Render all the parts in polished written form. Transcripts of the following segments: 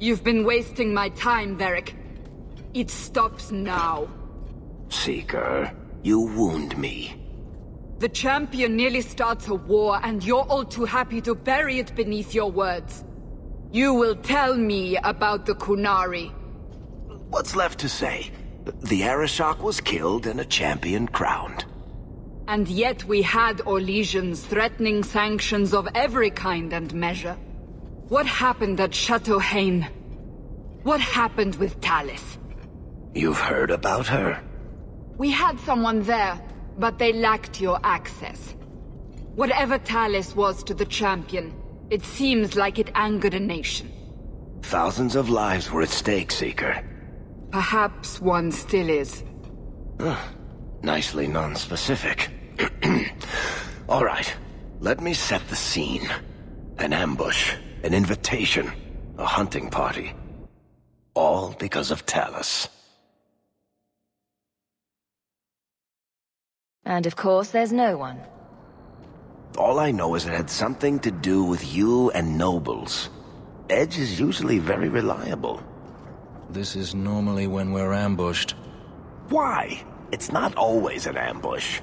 You've been wasting my time, Varric. It stops now. Seeker, you wound me. The champion nearly starts a war, and you're all too happy to bury it beneath your words. You will tell me about the Qunari. What's left to say? The Arishok was killed and a champion crowned. And yet we had Orlesians threatening sanctions of every kind and measure. What happened at Chateau Hain? What happened with Talis? You've heard about her? We had someone there, but they lacked your access. Whatever Talis was to the champion, it seems like it angered a nation. Thousands of lives were at stake, Seeker. Perhaps one still is. Nicely non-specific. All right, let me set the scene. An ambush, an invitation, a hunting party. All because of Talis. And of course, there's no one. All I know is it had something to do with you and nobles. Edge is usually very reliable. This is normally when we're ambushed. Why? It's not always an ambush.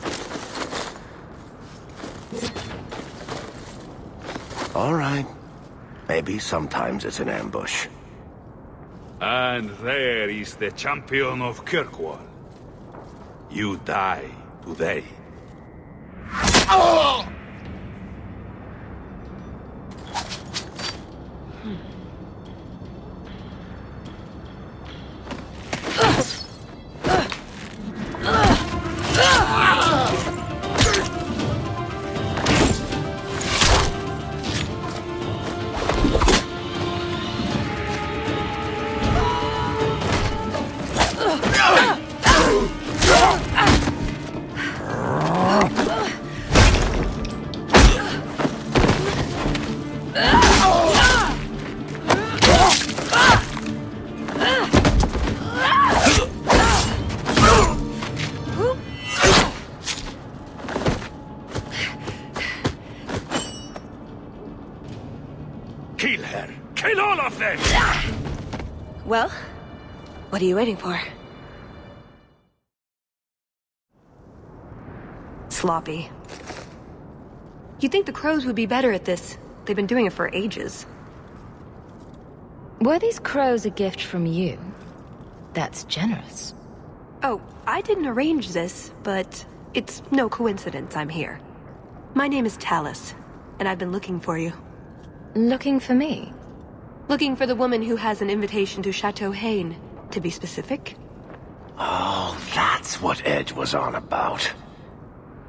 All right. Maybe sometimes it's an ambush. And there is the champion of Kirkwall. You die today. Oh! Kill her! Kill all of them! Well, what are you waiting for? Sloppy. You'd think the crows would be better at this. They've been doing it for ages. Were these crows a gift from you? That's generous. Oh, I didn't arrange this, but it's no coincidence I'm here. My name is Talis, and I've been looking for you. Looking for me? Looking for the woman who has an invitation to Chateau Hain, to be specific. Oh, that's what Edge was on about.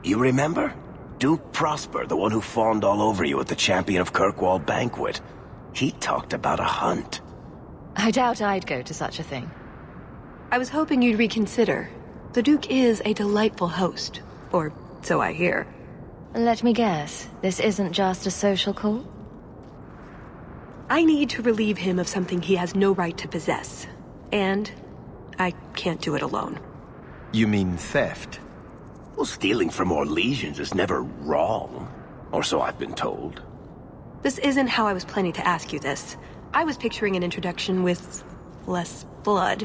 You remember? Duke Prosper, the one who fawned all over you at the Champion of Kirkwall banquet. He talked about a hunt. I doubt I'd go to such a thing. I was hoping you'd reconsider. The Duke is a delightful host, or so I hear. Let me guess, this isn't just a social call? I need to relieve him of something he has no right to possess. And I can't do it alone. You mean theft? Well, stealing from Orlesians is never wrong. Or so I've been told. This isn't how I was planning to ask you this. I was picturing an introduction with less blood.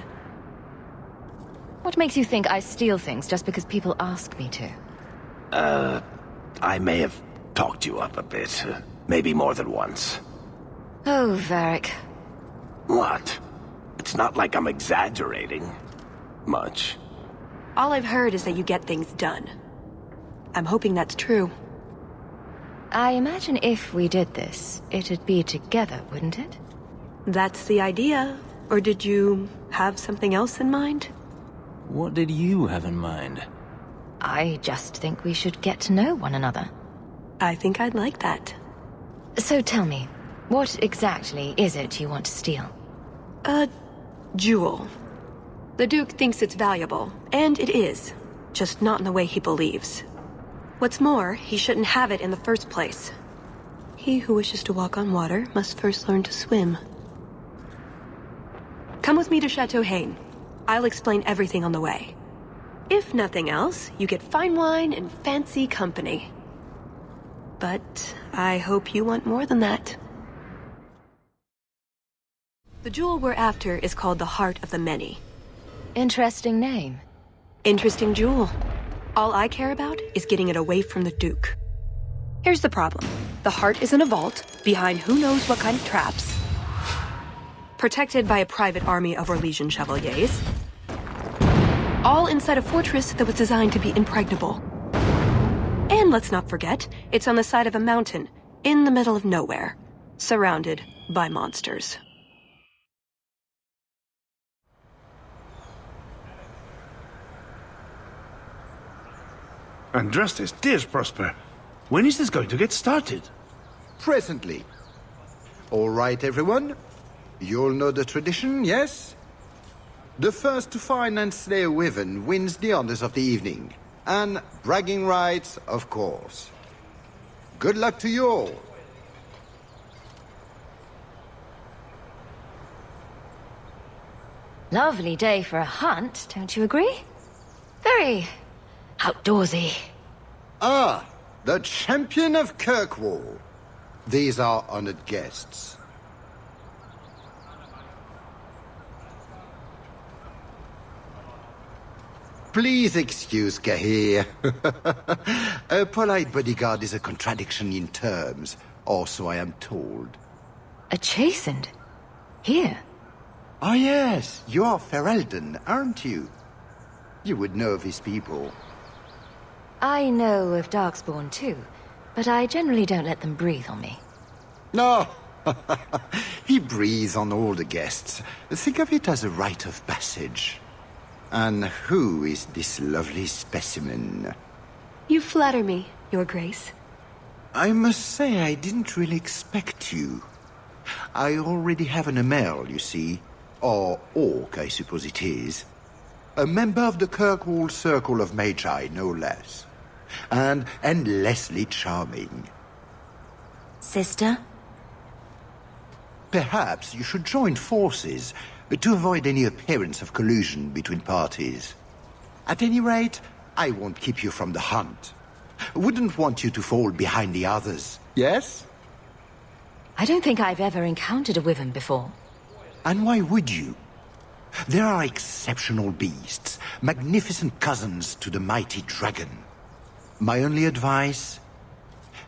What makes you think I steal things just because people ask me to? I may have talked you up a bit. Maybe more than once. Oh, Varric. What? It's not like I'm exaggerating. Much. All I've heard is that you get things done. I'm hoping that's true. I imagine if we did this, it'd be together, wouldn't it? That's the idea. Or did you have something else in mind? What did you have in mind? I just think we should get to know one another. I think I'd like that. So tell me, what exactly is it you want to steal? A jewel. The Duke thinks it's valuable, and it is. Just not in the way he believes. What's more, he shouldn't have it in the first place. He who wishes to walk on water must first learn to swim. Come with me to Chateau Hain. I'll explain everything on the way. If nothing else, you get fine wine and fancy company. But I hope you want more than that. The jewel we're after is called the Heart of the Many. Interesting name. Interesting jewel. All I care about is getting it away from the Duke. Here's the problem. The heart is in a vault, behind who knows what kind of traps. Protected by a private army of Orlesian chevaliers. All inside a fortress that was designed to be impregnable. And let's not forget, it's on the side of a mountain, in the middle of nowhere, surrounded by monsters. Andrastes, dear Prosper, when is this going to get started? Presently. All right, everyone. You'll know the tradition, yes? The first to find and slay a wyvern wins the honors of the evening. And bragging rights, of course. Good luck to you all. Lovely day for a hunt, don't you agree? Very outdoorsy. Ah, the champion of Kirkwall. These are honored guests. Please excuse Kahir. A polite bodyguard is a contradiction in terms, or so I am told. A chastened? Here? Ah yes, you are Ferelden, aren't you? You would know of his people. I know of Darkspawn too, but I generally don't let them breathe on me. No, he breathes on all the guests. Think of it as a rite of passage. And who is this lovely specimen? You flatter me, Your Grace. I must say I didn't really expect you. I already have an Amel, you see. Or Orc, I suppose it is. A member of the Kirkwall Circle of Magi, no less. And endlessly charming. Sister? Perhaps you should join forces to avoid any appearance of collusion between parties. At any rate, I won't keep you from the hunt. Wouldn't want you to fall behind the others, yes? I don't think I've ever encountered a wyvern before. And why would you? There are exceptional beasts, magnificent cousins to the mighty dragon. My only advice?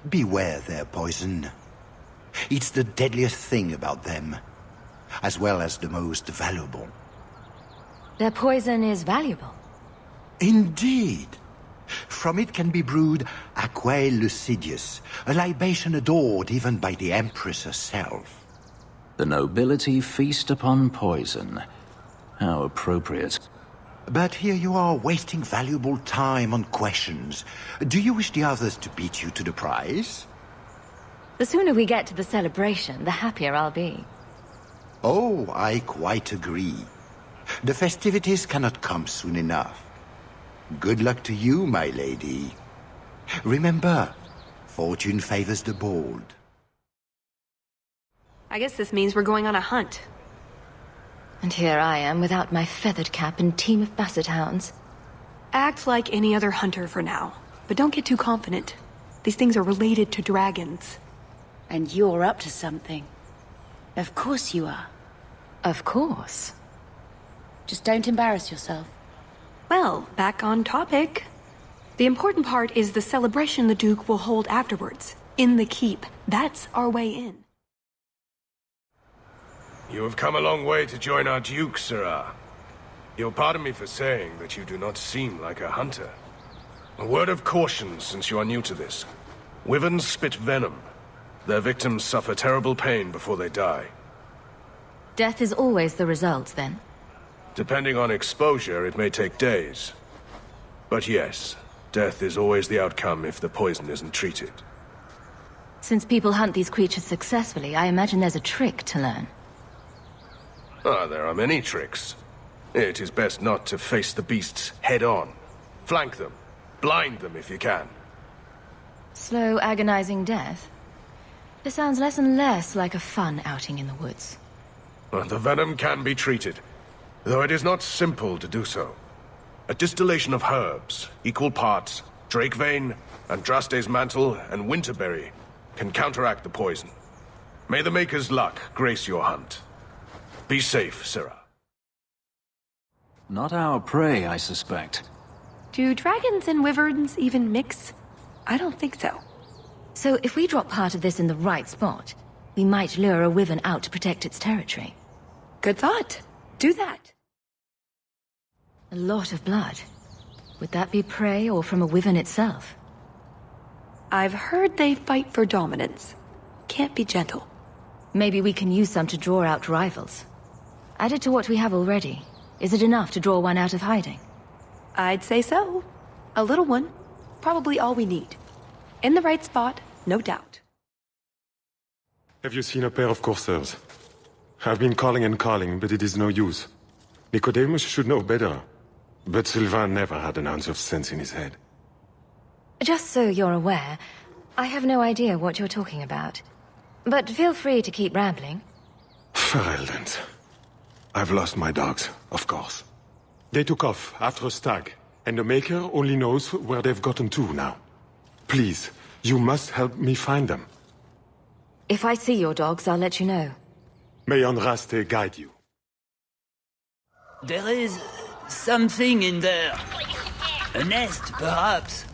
Beware their poison. It's the deadliest thing about them, as well as the most valuable. Their poison is valuable. Indeed. From it can be brewed Aquae Lucidius, a libation adored even by the Empress herself. The nobility feast upon poison. How appropriate. But here you are wasting valuable time on questions. Do you wish the others to beat you to the prize? The sooner we get to the celebration, the happier I'll be. Oh, I quite agree. The festivities cannot come soon enough. Good luck to you, my lady. Remember, fortune favors the bold. I guess this means we're going on a hunt. And here I am without my feathered cap and team of basset hounds. Act like any other hunter for now, but don't get too confident. These things are related to dragons. And you're up to something. Of course you are. Of course. Just don't embarrass yourself. Well, back on topic. The important part is the celebration the Duke will hold afterwards. In the keep. That's our way in. You have come a long way to join our Duke, Sirrah. You'll pardon me for saying that you do not seem like a hunter. A word of caution since you are new to this. Wyverns spit venom. Their victims suffer terrible pain before they die. Death is always the result, then? Depending on exposure, it may take days. But yes, death is always the outcome if the poison isn't treated. Since people hunt these creatures successfully, I imagine there's a trick to learn. Ah, there are many tricks. It is best not to face the beasts head-on. Flank them. Blind them if you can. Slow, agonizing death? This sounds less and less like a fun outing in the woods. The venom can be treated, though it is not simple to do so. A distillation of herbs, equal parts, drake vein, Andraste's mantle, and winterberry, can counteract the poison. May the Maker's luck grace your hunt. Be safe, Sirrah. Not our prey, I suspect. Do dragons and wyverns even mix? I don't think so. So if we drop part of this in the right spot, we might lure a wyvern out to protect its territory. Good thought. Do that. A lot of blood. Would that be prey or from a wyvern itself? I've heard they fight for dominance. Can't be gentle. Maybe we can use some to draw out rivals. Added to what we have already, is it enough to draw one out of hiding? I'd say so. A little one. Probably all we need. In the right spot, no doubt. Have you seen a pair of coursers? I've been calling and calling, but it is no use. Nicodemus should know better. But Sylvain never had an ounce of sense in his head. Just so you're aware, I have no idea what you're talking about. But feel free to keep rambling. Fereldens. I've lost my dogs, of course. They took off after a stag, and the Maker only knows where they've gotten to now. Please, you must help me find them. If I see your dogs, I'll let you know. May Andraste guide you. There is something in there. A nest, perhaps.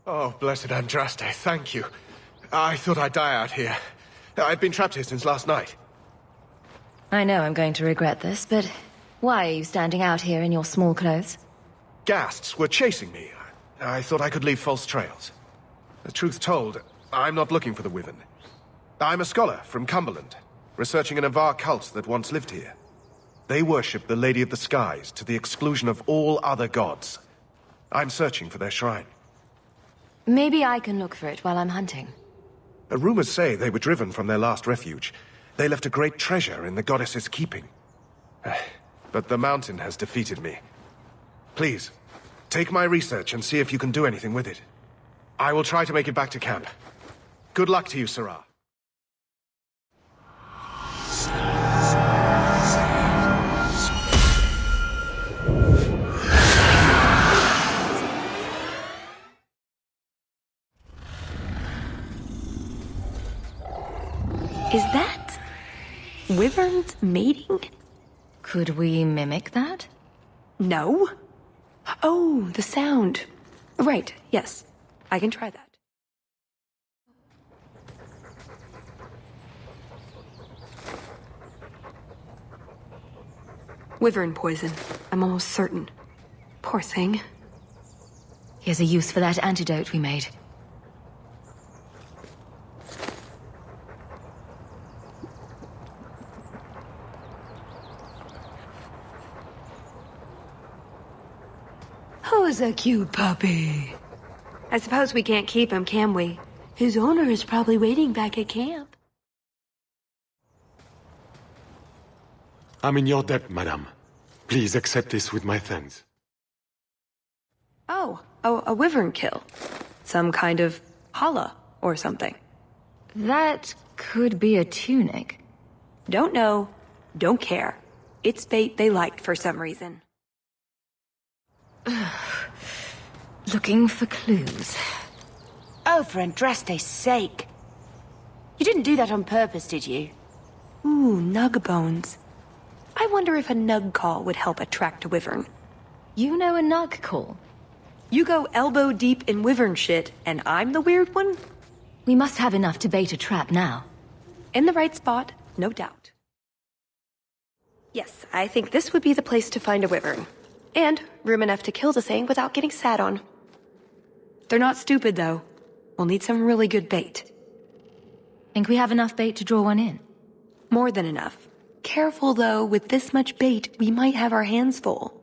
Oh, blessed Andraste, thank you. I thought I'd die out here. I've been trapped here since last night. I know I'm going to regret this, but why are you standing out here in your small clothes? Ghasts were chasing me. I thought I could leave false trails. The truth told, I'm not looking for the Wyvern. I'm a scholar from Cumberland, researching an Avar cult that once lived here. They worship the Lady of the Skies to the exclusion of all other gods. I'm searching for their shrine. Maybe I can look for it while I'm hunting. Rumors say they were driven from their last refuge. They left a great treasure in the goddess's keeping. But the mountain has defeated me. Please, take my research and see if you can do anything with it. I will try to make it back to camp. Good luck to you, Sirrah. Is that wyverns mating? Could we mimic that? No. Oh, the sound. Right, yes. I can try that. Wyvern poison. I'm almost certain. Poor thing. Here's a use for that antidote we made. Who's a cute puppy? I suppose we can't keep him, can we? His owner is probably waiting back at camp. I'm in your debt, madame. Please accept this with my thanks. Oh, a wyvern kill. Some kind of holla or something. That could be a tunic. Don't know. Don't care. It's bait they liked for some reason. Looking for clues. Oh, for Andraste's sake. You didn't do that on purpose, did you? Ooh, nug bones. I wonder if a nug call would help attract a wyvern. You know a nug call? You go elbow deep in wyvern shit, and I'm the weird one? We must have enough to bait a trap now. In the right spot, no doubt. Yes, I think this would be the place to find a wyvern. And room enough to kill the thing without getting sat on. They're not stupid, though. We'll need some really good bait. Think we have enough bait to draw one in? More than enough. Careful, though, with this much bait, we might have our hands full.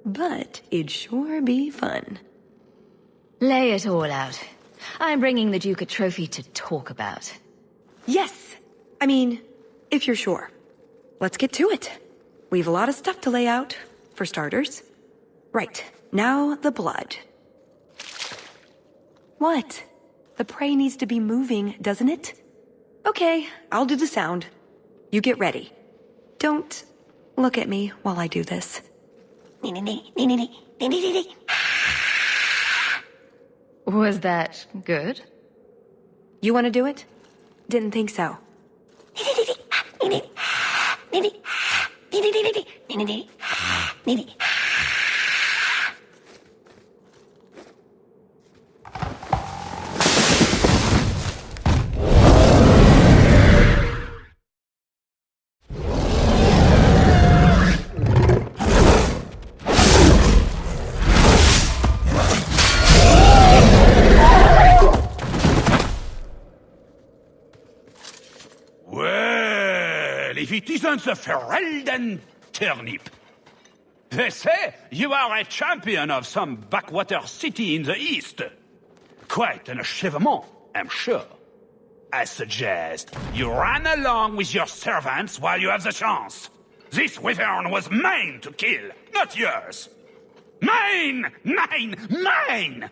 But it'd sure be fun. Lay it all out. I'm bringing the Duke a trophy to talk about. Yes! I mean, if you're sure. Let's get to it. We've a lot of stuff to lay out, for starters. Right, now the blood. What? The prey needs to be moving, doesn't it? Okay, I'll do the sound. You get ready. Don't look at me while I do this. Was that good? You want to do it? Didn't think so. If it isn't the Ferelden turnip. They say you are a champion of some backwater city in the east. Quite an achievement, I'm sure. I suggest you run along with your servants while you have the chance. This wyvern was mine to kill, not yours. Mine! Mine! Mine!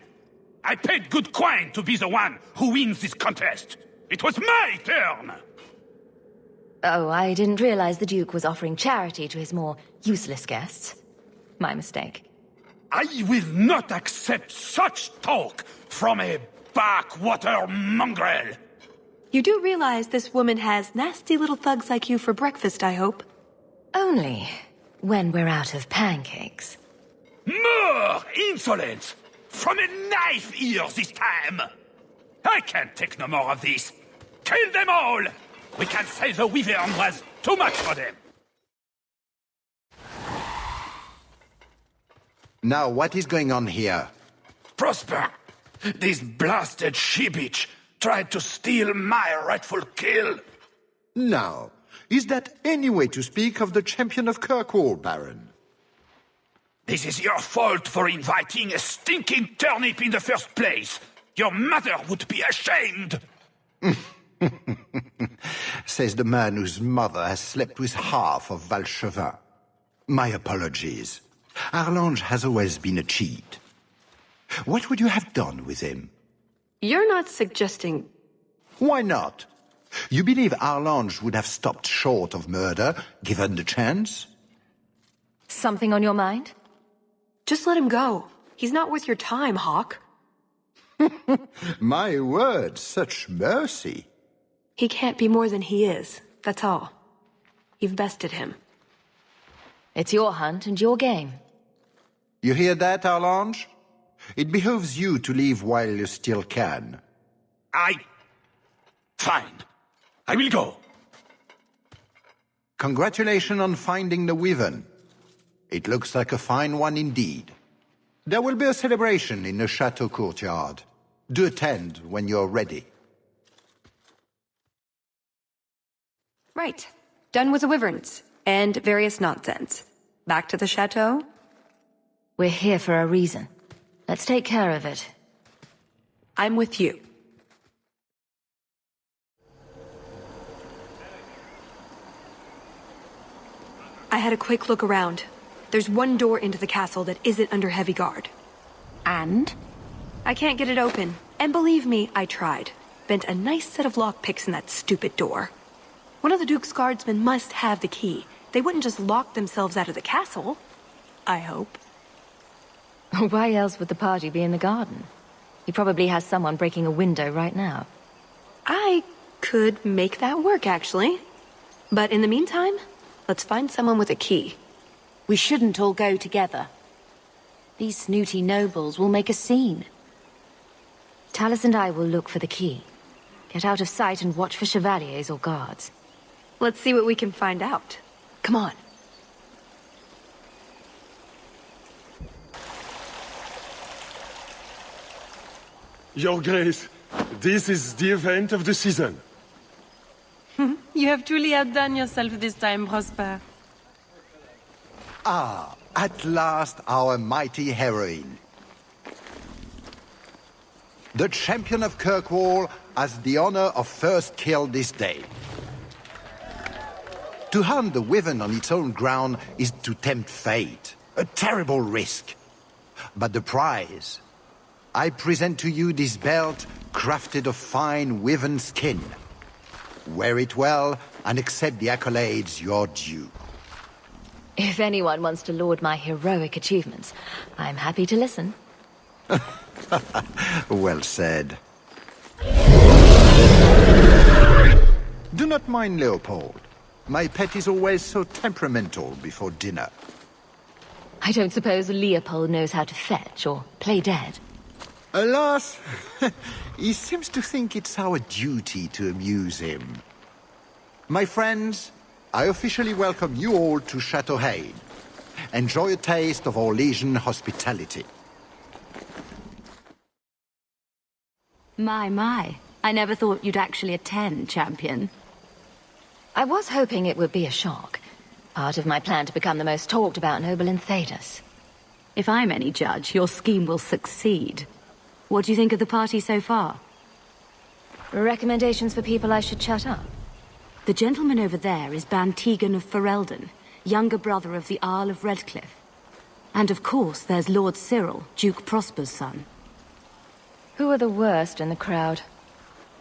I paid good coin to be the one who wins this contest. It was my turn! Oh, I didn't realize the Duke was offering charity to his more useless guests. My mistake. I will not accept such talk from a backwater mongrel! You do realize this woman has nasty little thugs like you for breakfast, I hope? Only when we're out of pancakes. More insolence! From a knife ear this time! I can't take no more of this. Kill them all! We can say the wyvern was too much for them. Now, what is going on here? Prosper, this blasted she-bitch tried to steal my rightful kill. Now, is that any way to speak of the champion of Kirkwall, Baron? This is your fault for inviting a stinking turnip in the first place. Your mother would be ashamed. Says the man whose mother has slept with half of Valchevin. My apologies. Arlange has always been a cheat. What would you have done with him? You're not suggesting... Why not? You believe Arlange would have stopped short of murder, given the chance? Something on your mind? Just let him go. He's not worth your time, Hawk. My word, such mercy. He can't be more than he is, that's all. You've bested him. It's your hunt and your game. You hear that, Arlange? It behooves you to leave while you still can. Fine. I will go. Congratulations on finding the wyvern. It looks like a fine one indeed. There will be a celebration in the chateau courtyard. Do attend when you're ready. Right. Done with the wyverns. And various nonsense. Back to the chateau? We're here for a reason. Let's take care of it. I'm with you. I had a quick look around. There's one door into the castle that isn't under heavy guard. And? I can't get it open. And believe me, I tried. Bent a nice set of lockpicks in that stupid door. One of the Duke's guardsmen must have the key. They wouldn't just lock themselves out of the castle. I hope. Why else would the party be in the garden? He probably has someone breaking a window right now. I could make that work, actually. But in the meantime, let's find someone with a key. We shouldn't all go together. These snooty nobles will make a scene. Talus and I will look for the key. Get out of sight and watch for chevaliers or guards. Let's see what we can find out. Come on. Your Grace, this is the event of the season. You have truly outdone yourself this time, Prosper. Ah, at last our mighty heroine. The champion of Kirkwall has the honor of first kill this day. To hunt the wyvern on its own ground is to tempt fate. A terrible risk. But the prize... I present to you this belt crafted of fine wyvern skin. Wear it well and accept the accolades you're due. If anyone wants to laud my heroic achievements, I'm happy to listen. Well said. Do not mind Leopold. My pet is always so temperamental before dinner. I don't suppose Leopold knows how to fetch or play dead. Alas, he seems to think it's our duty to amuse him. My friends, I officially welcome you all to Chateau Hain. Enjoy a taste of Orlesian hospitality. My. I never thought you'd actually attend, champion. I was hoping it would be a shock. Part of my plan to become the most talked about noble in Thedas. If I'm any judge, your scheme will succeed. What do you think of the party so far? Recommendations for people I should shut up? The gentleman over there is Bantegan of Ferelden, younger brother of the Earl of Redcliffe. And of course, there's Lord Cyril, Duke Prosper's son. Who are the worst in the crowd?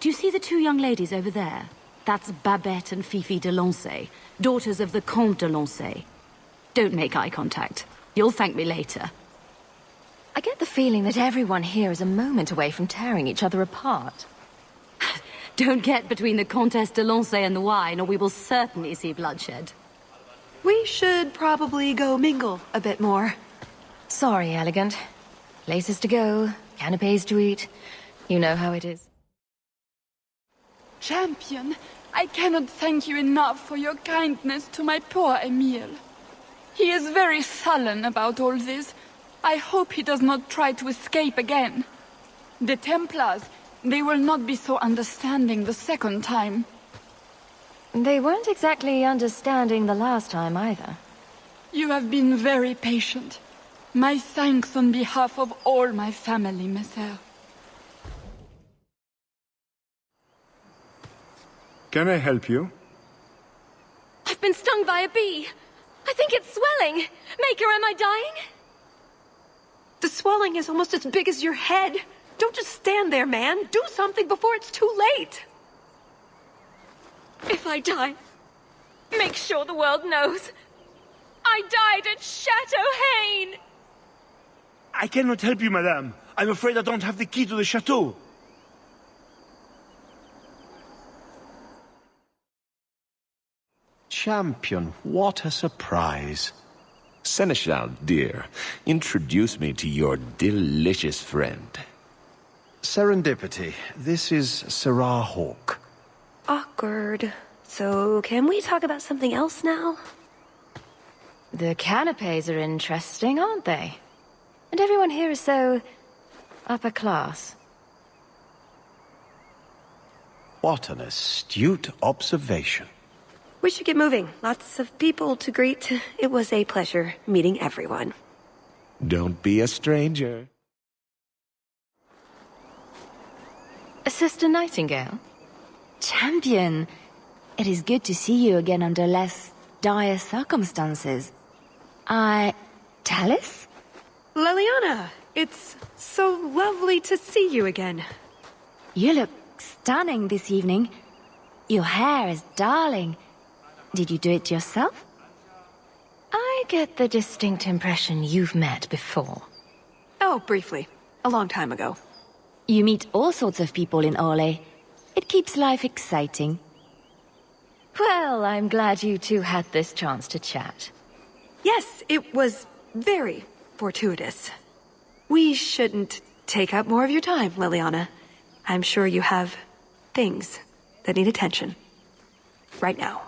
Do you see the two young ladies over there? That's Babette and Fifi de Lancey, daughters of the Comte de Lancey. Don't make eye contact. You'll thank me later. I get the feeling that everyone here is a moment away from tearing each other apart. Don't get between the Comtesse de Lancey and the wine, or we will certainly see bloodshed. We should probably go mingle a bit more. Sorry, Elegant. Places to go, canapes to eat. You know how it is. Champion, I cannot thank you enough for your kindness to my poor Emile. He is very sullen about all this. I hope he does not try to escape again. The Templars, they will not be so understanding the second time. They weren't exactly understanding the last time either. You have been very patient. My thanks on behalf of all my family, Messer. Can I help you? I've been stung by a bee. I think it's swelling. Maker, am I dying? The swelling is almost as big as your head. Don't just stand there, man. Do something before it's too late. If I die, make sure the world knows. I died at Chateau Hain! I cannot help you, madame. I'm afraid I don't have the key to the chateau. Champion, what a surprise. Seneschal, dear, introduce me to your delicious friend. Serendipity. This is Sarah Hawk. Awkward. So, can we talk about something else now? The canapes are interesting, aren't they? And everyone here is so upper class. What an astute observation. We should get moving. Lots of people to greet. It was a pleasure meeting everyone. Don't be a stranger. Sister Nightingale? Champion, it is good to see you again under less dire circumstances. Tallis? Leliana, it's so lovely to see you again. You look stunning this evening. Your hair is darling. Did you do it yourself? I get the distinct impression you've met before. Oh, briefly. A long time ago. You meet all sorts of people in Orlais. It keeps life exciting. Well, I'm glad you two had this chance to chat. Yes, it was very fortuitous. We shouldn't take up more of your time, Leliana. I'm sure you have things that need attention. Right now.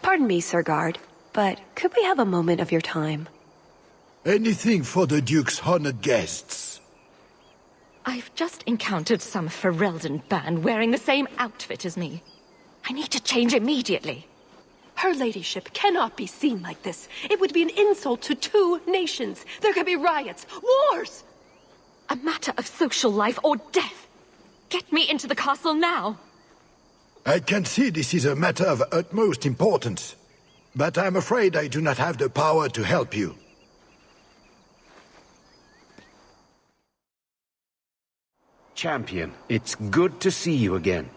Pardon me, Sir Guard, but could we have a moment of your time? Anything for the Duke's honored guests. I've just encountered some Ferelden band wearing the same outfit as me. I need to change immediately. Her ladyship cannot be seen like this. It would be an insult to two nations. There could be riots, wars! A matter of social life or death. Get me into the castle now. I can see this is a matter of utmost importance, but I'm afraid I do not have the power to help you. Champion, it's good to see you again.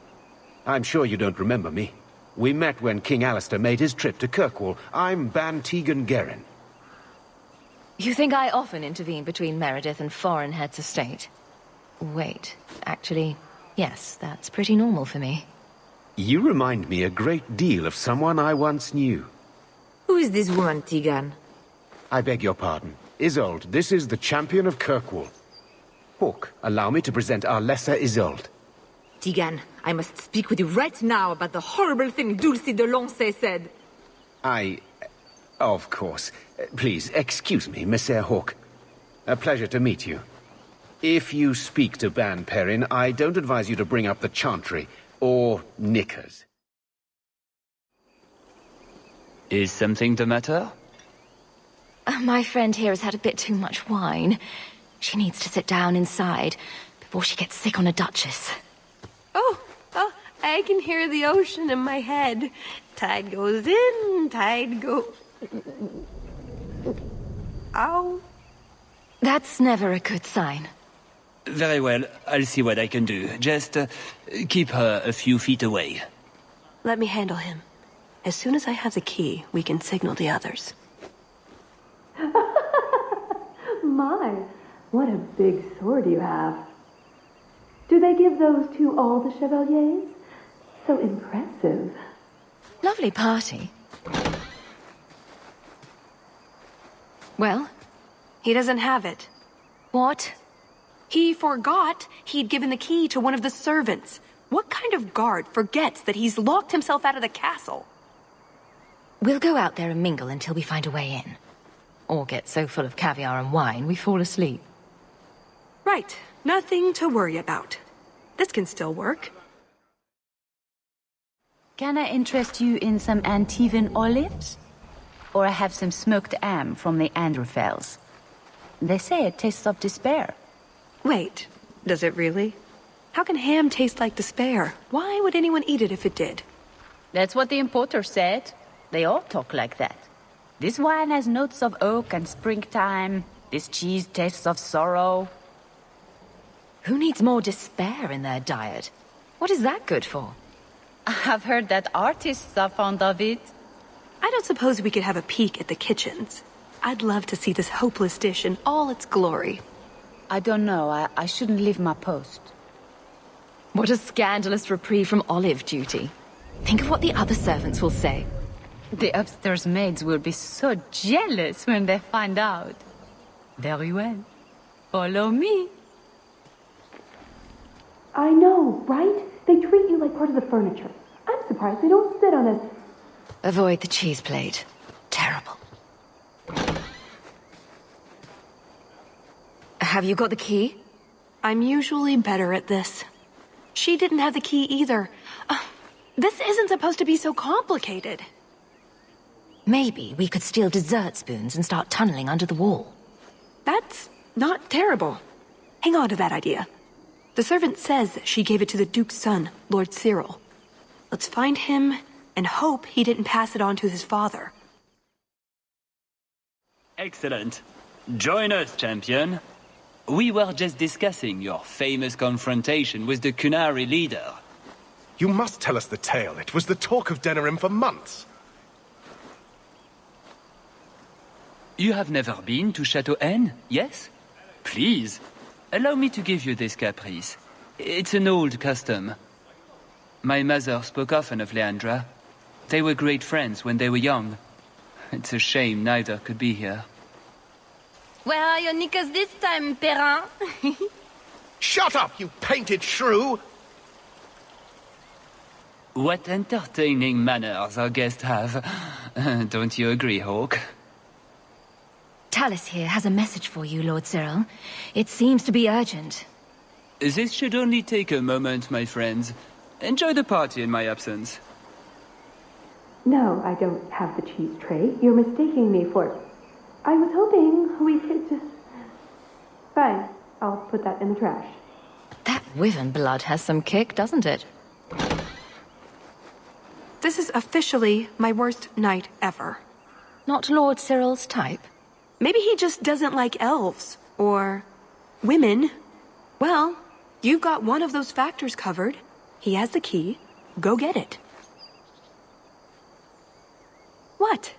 I'm sure you don't remember me. We met when King Alistair made his trip to Kirkwall. I'm Ban Tegan Gerin. You think I often intervene between Meredith and foreign heads of state? Wait, actually, yes, that's pretty normal for me. You remind me a great deal of someone I once knew. Who is this woman, Tegan? I beg your pardon. Isolde, this is the champion of Kirkwall. Hawk, allow me to present our lesser Isolde. Tegan, I must speak with you right now about the horrible thing Dulce de Lancey said. Of course. Please, excuse me, Monsieur Hawk. A pleasure to meet you. If you speak to Ban Perrin, I don't advise you to bring up the Chantry, or knickers. Is something the matter? My friend here has had a bit too much wine. She needs to sit down inside before she gets sick on a duchess. Oh, I can hear the ocean in my head. Tide goes in, tide goes... Ow. That's never a good sign. Very well, I'll see what I can do. Just keep her a few feet away. Let me handle him. As soon as I have the key, we can signal the others. My, what a big sword you have. Do they give those to all the chevaliers? So impressive. Lovely party. Well? He doesn't have it. What? He forgot he'd given the key to one of the servants. What kind of guard forgets that he's locked himself out of the castle? We'll go out there and mingle until we find a way in. Or get so full of caviar and wine we fall asleep. Right. Nothing to worry about. This can still work. Can I interest you in some Antivan olives? Or I have some smoked ham from the Androfels. They say it tastes of despair. Wait, does it really? How can ham taste like despair? Why would anyone eat it if it did? That's what the importer said. They all talk like that. This wine has notes of oak and springtime. This cheese tastes of sorrow. Who needs more despair in their diet? What is that good for? I've heard that artists are fond of it. I don't suppose we could have a peek at the kitchens. I'd love to see this hopeless dish in all its glory. I don't know. I shouldn't leave my post. What a scandalous reprieve from olive duty. Think of what the other servants will say. The upstairs maids will be so jealous when they find out. Very well. Follow me. I know, right? They treat you like part of the furniture. I'm surprised they don't sit on us. Avoid the cheese plate. Terrible. Have you got the key? I'm usually better at this. She didn't have the key either. This isn't supposed to be so complicated. Maybe we could steal dessert spoons and start tunneling under the wall. That's not terrible. Hang on to that idea. The servant says she gave it to the Duke's son, Lord Cyril. Let's find him and hope he didn't pass it on to his father. Excellent. Join us, champion. We were just discussing your famous confrontation with the Kunari leader. You must tell us the tale. It was the talk of Denerim for months. You have never been to Chateau N, yes? Please, allow me to give you this caprice. It's an old custom. My mother spoke often of Leandra. They were great friends when they were young. It's a shame neither could be here. Where are your knickers this time, Perrin? Shut up, you painted shrew! What entertaining manners our guests have. Don't you agree, Hawk? Tallis here has a message for you, Lord Cyril. It seems to be urgent. This should only take a moment, my friends. Enjoy the party in my absence. No, I don't have the cheese tray. You're mistaking me for... I was hoping we could just... Fine, I'll put that in the trash. That Wyvern blood has some kick, doesn't it? This is officially my worst night ever. Not Lord Cyril's type? Maybe he just doesn't like elves. Or... women. Well, you've got one of those factors covered. He has the key. Go get it. What?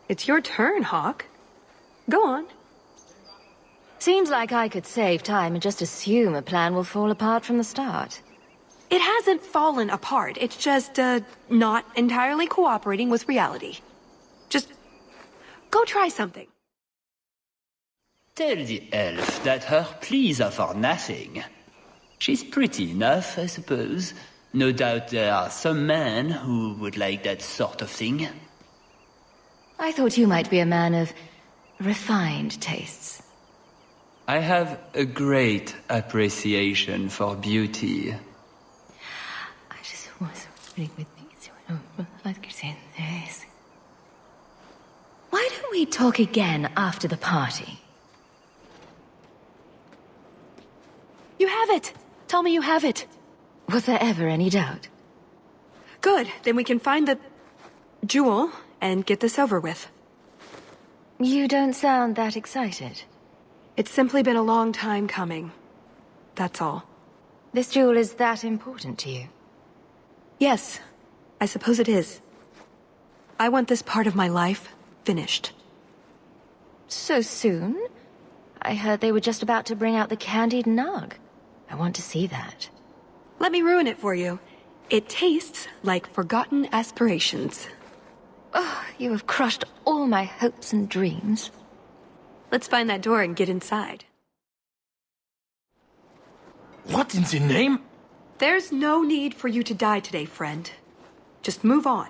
It's your turn, Hawk. Go on. Seems like I could save time and just assume a plan will fall apart from the start. It hasn't fallen apart. It's just, not entirely cooperating with reality. Just go try something. Tell the elf that her pleas are for nothing. She's pretty enough, I suppose. No doubt there are some men who would like that sort of thing. I thought you might be a man of refined tastes. I have a great appreciation for beauty. I just was reading with these. Why don't we talk again after the party? You have it! Tell me you have it! Was there ever any doubt? Good, then we can find the jewel and get this over with. You don't sound that excited. It's simply been a long time coming. That's all. This jewel is that important to you? Yes, I suppose it is. I want this part of my life finished. So soon? I heard they were just about to bring out the candied nug. I want to see that. Let me ruin it for you. It tastes like forgotten aspirations. Oh, you have crushed all my hopes and dreams. Let's find that door and get inside. What in the name? There's no need for you to die today, friend. Just move on.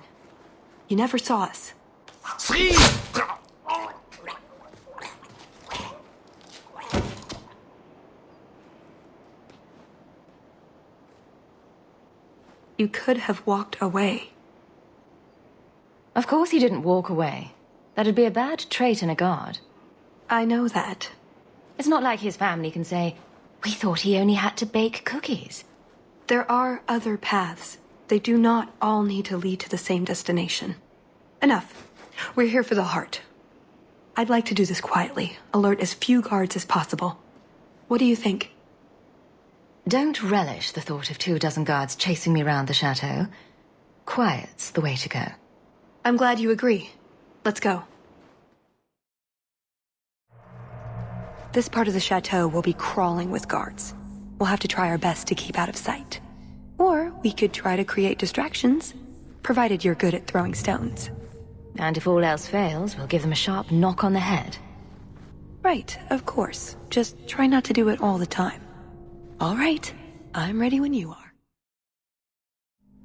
You never saw us. You could have walked away. Of course he didn't walk away. That'd be a bad trait in a guard. I know that. It's not like his family can say, we thought he only had to bake cookies. There are other paths. They do not all need to lead to the same destination. Enough. We're here for the heart. I'd like to do this quietly, alert as few guards as possible. What do you think? Don't relish the thought of 24 guards chasing me around the chateau. Quiet's the way to go. I'm glad you agree. Let's go. This part of the chateau will be crawling with guards. We'll have to try our best to keep out of sight. Or we could try to create distractions, provided you're good at throwing stones. And if all else fails, we'll give them a sharp knock on the head. Right, of course. Just try not to do it all the time. All right, I'm ready when you are.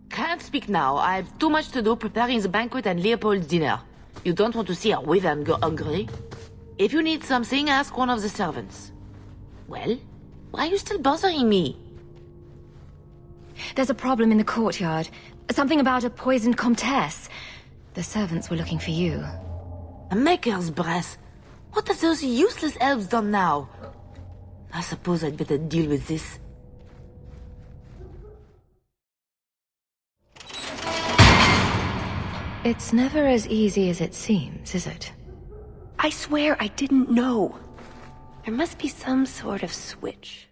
Can't speak now. I have too much to do preparing the banquet and Leopold's dinner. You don't want to see our wyvern go hungry. If you need something, ask one of the servants. Well, why are you still bothering me? There's a problem in the courtyard. Something about a poisoned comtesse. The servants were looking for you. A maker's breath. What have those useless elves done now? I suppose I'd better deal with this. It's never as easy as it seems, is it? I swear I didn't know. There must be some sort of switch.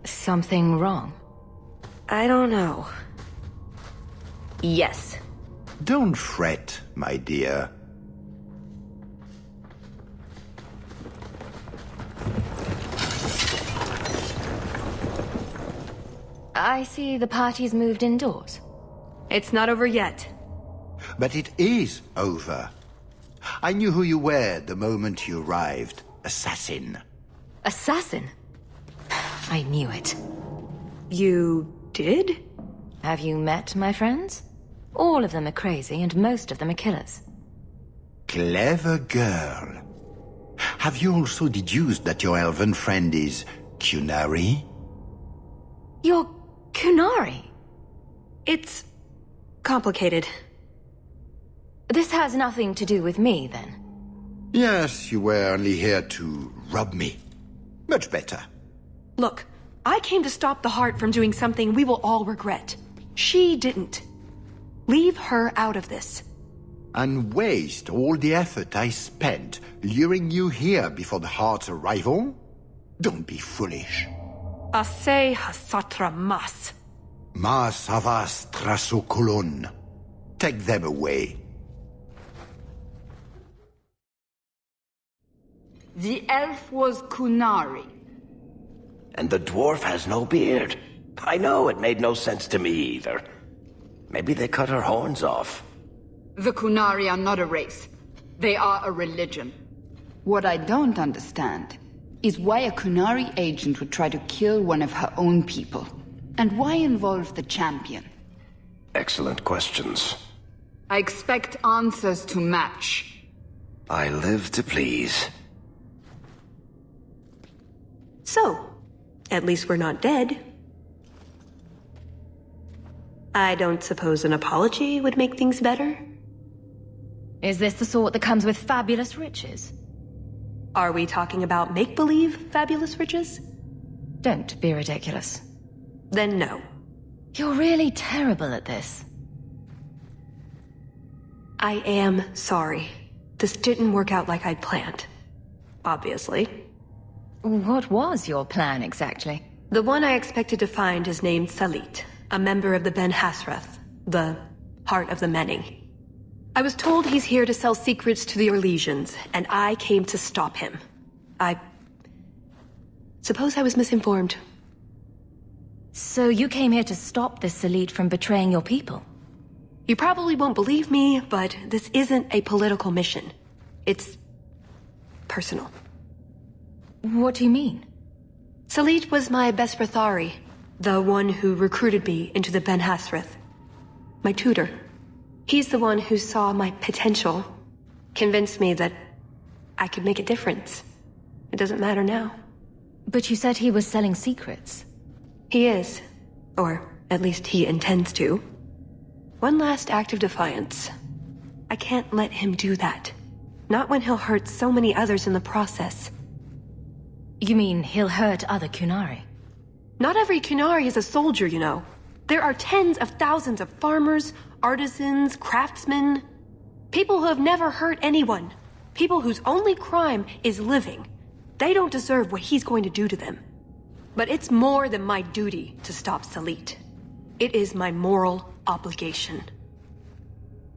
Something wrong? I don't know. Yes. Don't fret, my dear. I see the party's moved indoors. It's not over yet. But it is over. I knew who you were the moment you arrived. Assassin. Assassin? I knew it. You did? Have you met my friends? All of them are crazy, and most of them are killers. Clever girl. Have you also deduced that your elven friend is Kunari? You're Kunari? It's complicated. This has nothing to do with me, then? Yes, you were only here to rob me. Much better. Look, I came to stop the heart from doing something we will all regret. She didn't. Leave her out of this. And waste all the effort I spent luring you here before the heart's arrival? Don't be foolish. Assez hasatra mas. Mas avas trasokolon. Take them away. The elf was Kunari. And the dwarf has no beard. I know, it made no sense to me either. Maybe they cut her horns off. The Kunari are not a race. They are a religion. What I don't understand is why a Kunari agent would try to kill one of her own people. And why involve the champion? Excellent questions. I expect answers to match. I live to please. So, at least we're not dead. I don't suppose an apology would make things better? Is this the sort that comes with fabulous riches? Are we talking about make-believe fabulous riches? Don't be ridiculous. Then no. You're really terrible at this. I am sorry. This didn't work out like I'd planned. Obviously. What was your plan, exactly? The one I expected to find is named Salit, a member of the Ben Hasrath, the Heart of the Many. I was told he's here to sell secrets to the Orlesians, and I came to stop him. I suppose I was misinformed. So you came here to stop this Salit from betraying your people? You probably won't believe me, but this isn't a political mission. It's personal. What do you mean? Salit was my Besrathari, the one who recruited me into the Ben Hasrath. My tutor. He's the one who saw my potential, convinced me that I could make a difference. It doesn't matter now. But you said he was selling secrets. He is. Or at least he intends to. One last act of defiance. I can't let him do that. Not when he'll hurt so many others in the process. You mean he'll hurt other Kunari? Not every Kunari is a soldier, you know. There are tens of thousands of farmers, artisans, craftsmen. People who have never hurt anyone. People whose only crime is living. They don't deserve what he's going to do to them. But it's more than my duty to stop Salit. It is my moral obligation.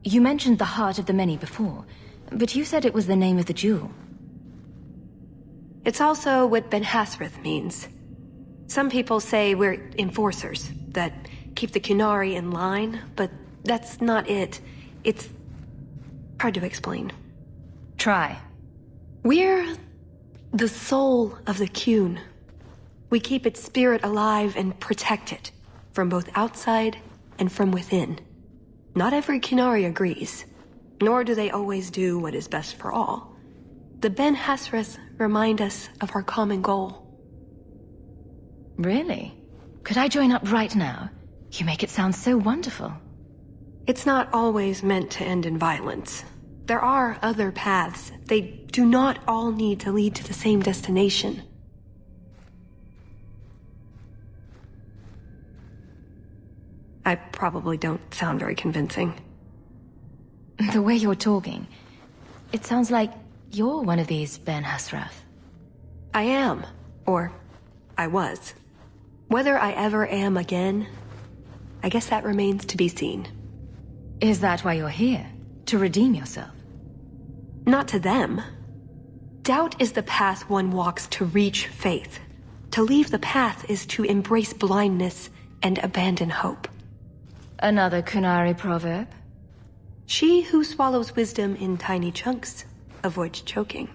You mentioned the Heart of the Many before, but you said it was the name of the jewel. It's also what Ben Hasrath means. Some people say we're enforcers, that keep the Kunari in line, but that's not it. It's hard to explain. Try. We're the soul of the Kun. We keep its spirit alive and protect it, from both outside and from within. Not every Kunari agrees, nor do they always do what is best for all. The Ben Hasrath remind us of our common goal. Really? Could I join up right now? You make it sound so wonderful. It's not always meant to end in violence. There are other paths. They do not all need to lead to the same destination. I probably don't sound very convincing. The way you're talking, it sounds like you're one of these Ben Hasrath. I am. Or, I was. Whether I ever am again, I guess that remains to be seen. Is that why you're here? To redeem yourself? Not to them. Doubt is the path one walks to reach faith. To leave the path is to embrace blindness and abandon hope. Another Kunari proverb? She who swallows wisdom in tiny chunks avoids choking.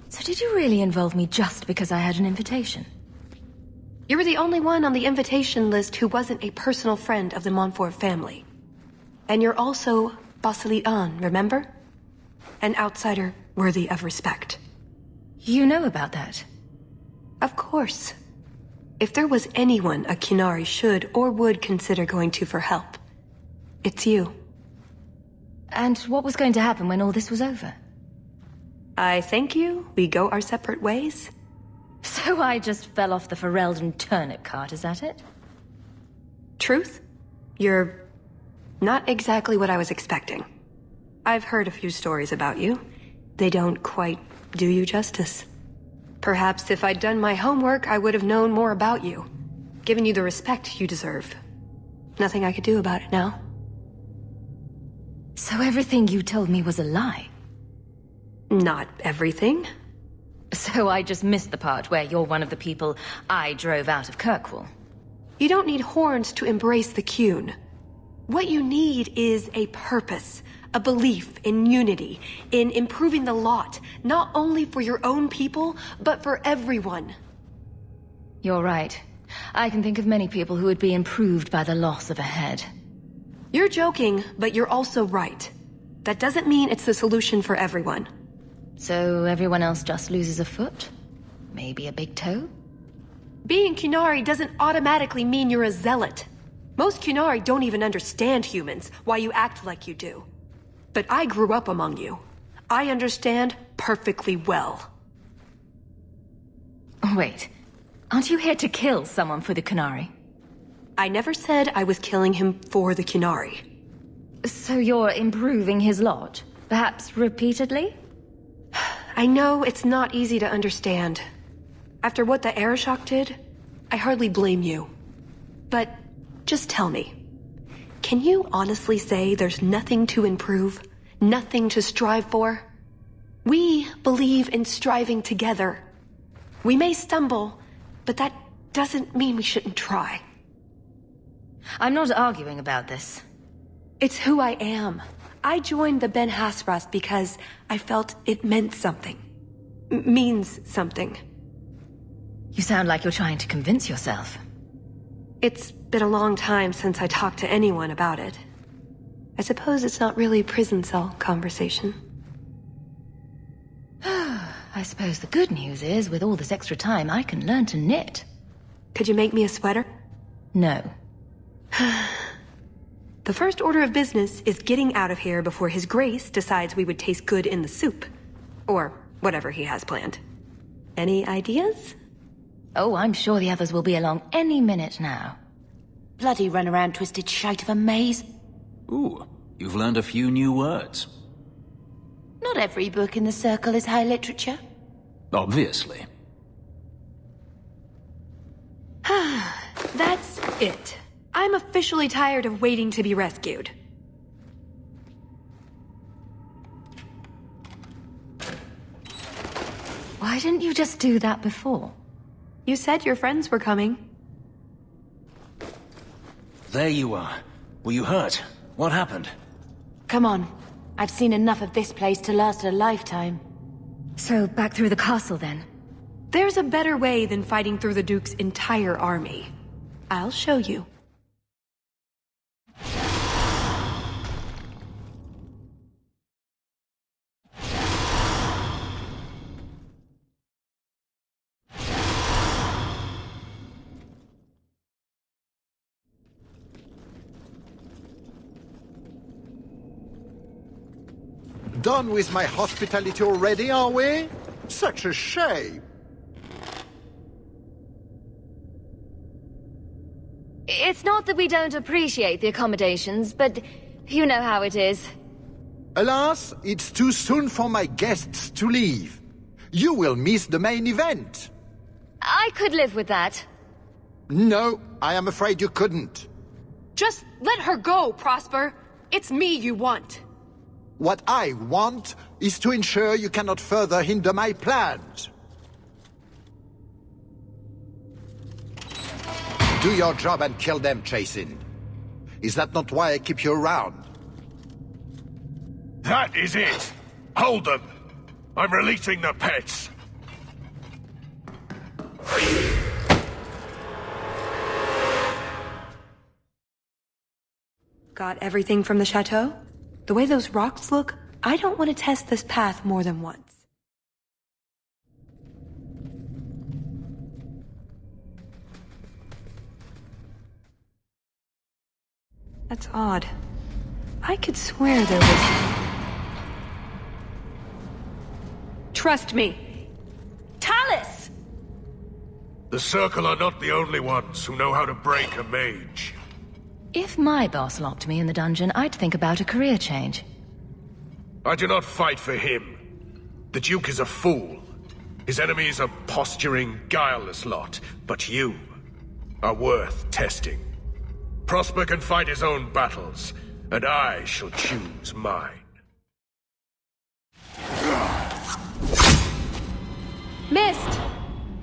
So did you really involve me just because I had an invitation? You were the only one on the invitation list who wasn't a personal friend of the Montfort family. And you're also Basilian, remember? An outsider worthy of respect. You know about that? Of course. If there was anyone a Kunari should or would consider going to for help, it's you. And what was going to happen when all this was over? I thank you, we go our separate ways. So So I just fell off the Ferelden turnip cart, is that it? Truth? You're not exactly what I was expecting. I've heard a few stories about you. They don't quite do you justice. Perhaps if I'd done my homework, I would have known more about you, given you the respect you deserve. Nothing I could do about it now. So everything you told me was a lie? Not everything. So I just missed the part where you're one of the people I drove out of Kirkwall. You don't need horns to embrace the Qun. What you need is a purpose, a belief in unity, in improving the lot, not only for your own people, but for everyone. You're right. I can think of many people who would be improved by the loss of a head. You're joking, but you're also right. That doesn't mean it's the solution for everyone. So everyone else just loses a foot? Maybe a big toe? Being Qunari doesn't automatically mean you're a zealot. Most Qunari don't even understand humans, why you act like you do. But I grew up among you. I understand perfectly well. Wait, aren't you here to kill someone for the Qunari? I never said I was killing him for the Qunari. So you're improving his lot? Perhaps repeatedly? I know it's not easy to understand. After what the Arishok did, I hardly blame you. But just tell me, can you honestly say there's nothing to improve? Nothing to strive for? We believe in striving together. We may stumble, but that doesn't mean we shouldn't try. I'm not arguing about this. It's who I am. I joined the Ben Hasras because I felt it meant something. Means something. You sound like you're trying to convince yourself. It's been a long time since I talked to anyone about it. I suppose it's not really prison cell conversation. I suppose the good news is, with all this extra time, I can learn to knit. Could you make me a sweater? No. The first order of business is getting out of here before His Grace decides we would taste good in the soup. Or whatever he has planned. Any ideas? Oh, I'm sure the others will be along any minute now. Bloody run around twisted shite of a maze. Ooh, you've learned a few new words. Not every book in the circle is high literature. Obviously. That's it. I'm officially tired of waiting to be rescued. Why didn't you just do that before? You said your friends were coming. There you are. Were you hurt? What happened? Come on. I've seen enough of this place to last a lifetime. So, back through the castle then? There's a better way than fighting through the Duke's entire army. I'll show you. Done with my hospitality already, are we? Such a shame. It's not that we don't appreciate the accommodations, but you know how it is. Alas, it's too soon for my guests to leave. You will miss the main event. I could live with that. No, I am afraid you couldn't. Just let her go, Prosper. It's me you want. What I want is to ensure you cannot further hinder my plans. Do your job and kill them, Chasin. Is that not why I keep you around? That is it! Hold them! I'm releasing the pets! Got everything from the chateau? The way those rocks look, I don't want to test this path more than once. That's odd. I could swear there was... Trust me. Talus! The Circle are not the only ones who know how to break a mage. If my boss locked me in the dungeon, I'd think about a career change. I do not fight for him. The Duke is a fool. His enemies a posturing, guileless lot. But you are worth testing. Prosper can fight his own battles, and I shall choose mine. Missed!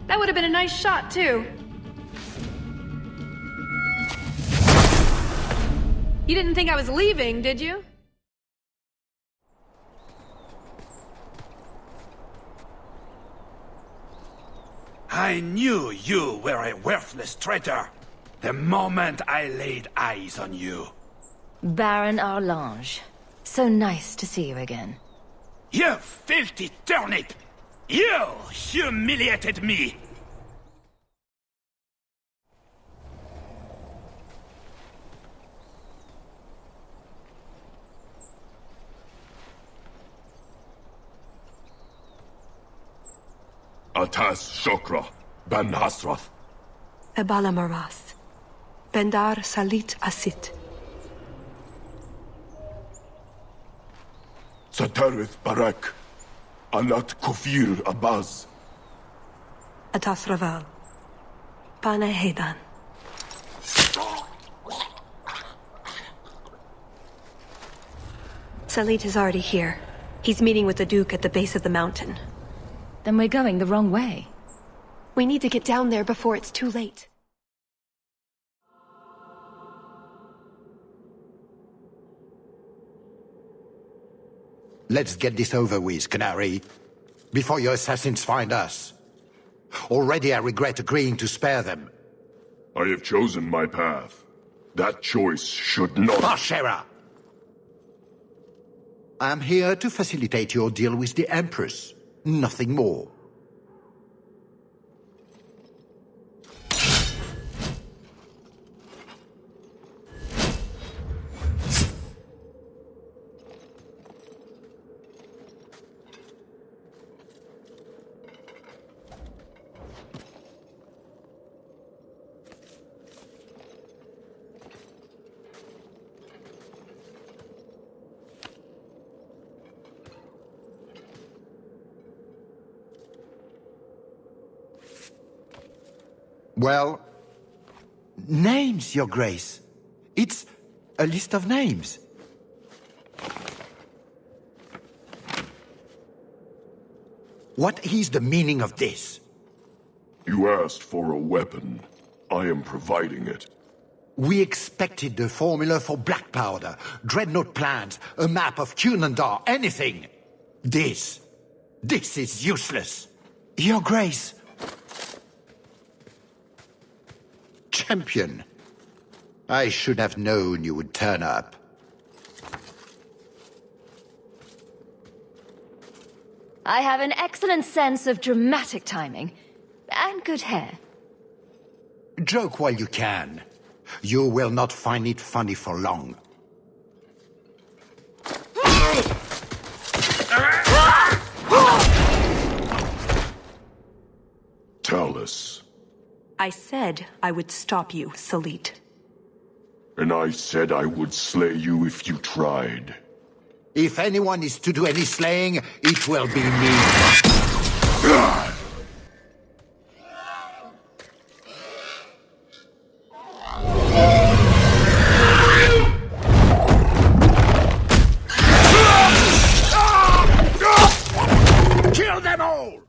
That would have been a nice shot, too. You didn't think I was leaving, did you? I knew you were a worthless traitor the moment I laid eyes on you. Baron Arlange. So nice to see you again. You filthy turnip! You humiliated me! Atas Shokra, Ben Hasrath. Ebala Maras. Bendar Salit Asit. Satarith Barak. Alat Kufir Abaz. Atas Raval. Pane Hedan. Salit is already here. He's meeting with the Duke at the base of the mountain. Then we're going the wrong way. We need to get down there before it's too late. Let's get this over with, Canary, before your assassins find us. Already I regret agreeing to spare them. I have chosen my path. That choice should not— Bashera! I am here to facilitate your deal with the Empress. Nothing more. Well, names, Your Grace. It's a list of names. What is the meaning of this? You asked for a weapon. I am providing it. We expected the formula for black powder, dreadnought plans, a map of Cunandar, anything. This is useless. Your Grace. Champion. I should have known you would turn up. I have an excellent sense of dramatic timing. And good hair. Joke while you can. You will not find it funny for long. Tell us. I said I would stop you, Salit. And I said I would slay you if you tried. If anyone is to do any slaying, it will be me. Kill them all!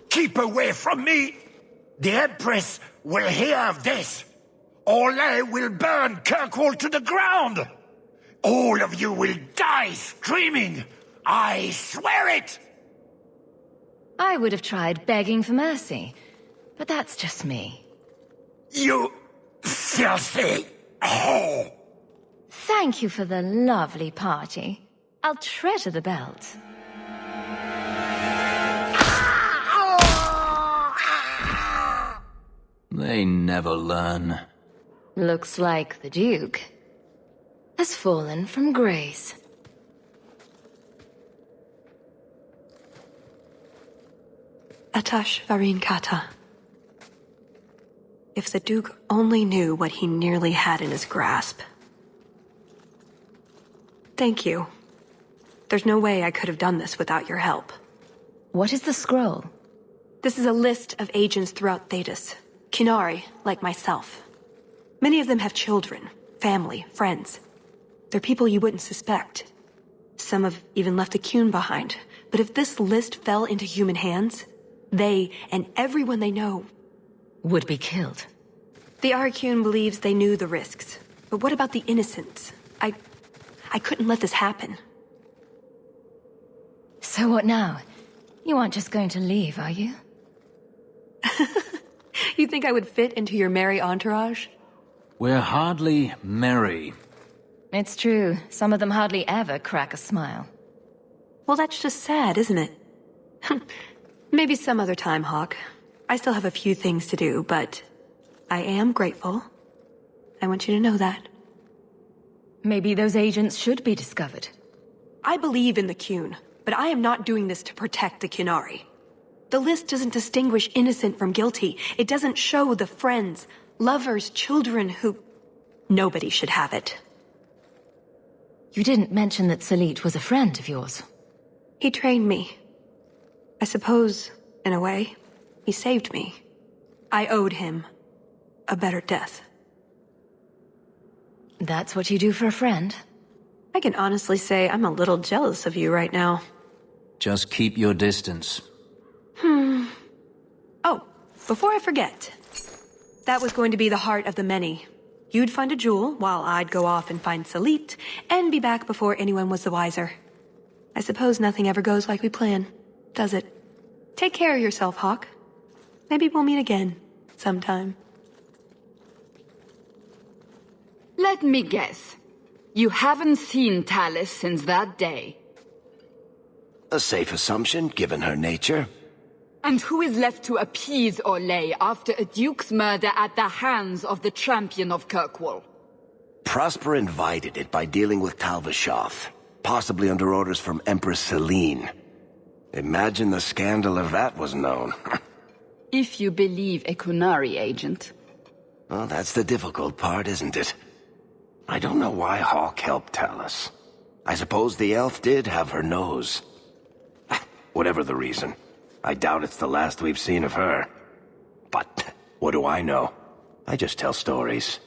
Keep away from me! The Empress will hear of this. Orlais will burn Kirkwall to the ground! All of you will die screaming! I swear it! I would have tried begging for mercy. but that's just me. You filthy hole! Thank you for the lovely party. I'll treasure the belt. They never learn. Looks like the Duke has fallen from grace. Atash Varin Kata. If the Duke only knew what he nearly had in his grasp. Thank you. There's no way I could have done this without your help. What is the scroll? This is a list of agents throughout Thetis. Kinari, like myself. Many of them have children, family, friends. They're people you wouldn't suspect. Some have even left a Qun behind. But if this list fell into human hands, they, and everyone they know, would be killed. The Arcune believes they knew the risks. But what about the innocents? I couldn't let this happen. So what now? You aren't just going to leave, are you? You think I would fit into your merry entourage? We're hardly merry. It's true. Some of them hardly ever crack a smile. Well, that's just sad, isn't it? Maybe some other time, Hawk. I still have a few things to do, but I am grateful. I want you to know that. Maybe those agents should be discovered. I believe in the Qun, but I am not doing this to protect the Qunari. The list doesn't distinguish innocent from guilty. It doesn't show the friends, lovers, children who... Nobody should have it. You didn't mention that Salit was a friend of yours. He trained me. I suppose, in a way, he saved me. I owed him a better death. That's what you do for a friend? I can honestly say I'm a little jealous of you right now. Just keep your distance. Oh, before I forget. That was going to be the heart of the many. You'd find a jewel, while I'd go off and find Salit, and be back before anyone was the wiser. I suppose nothing ever goes like we plan, does it? Take care of yourself, Hawk. Maybe we'll meet again, sometime. Let me guess. You haven't seen Talus since that day. A safe assumption, given her nature. And who is left to appease Orlais after a duke's murder at the hands of the champion of Kirkwall? Prosper invited it by dealing with Talvashoth, possibly under orders from Empress Celine. Imagine the scandal if that was known. If you believe a Qunari agent. Well, that's the difficult part, isn't it? I don't know why Hawk helped Talus. I suppose the elf did have her nose. Whatever the reason, I doubt it's the last we've seen of her. But what do I know? I just tell stories.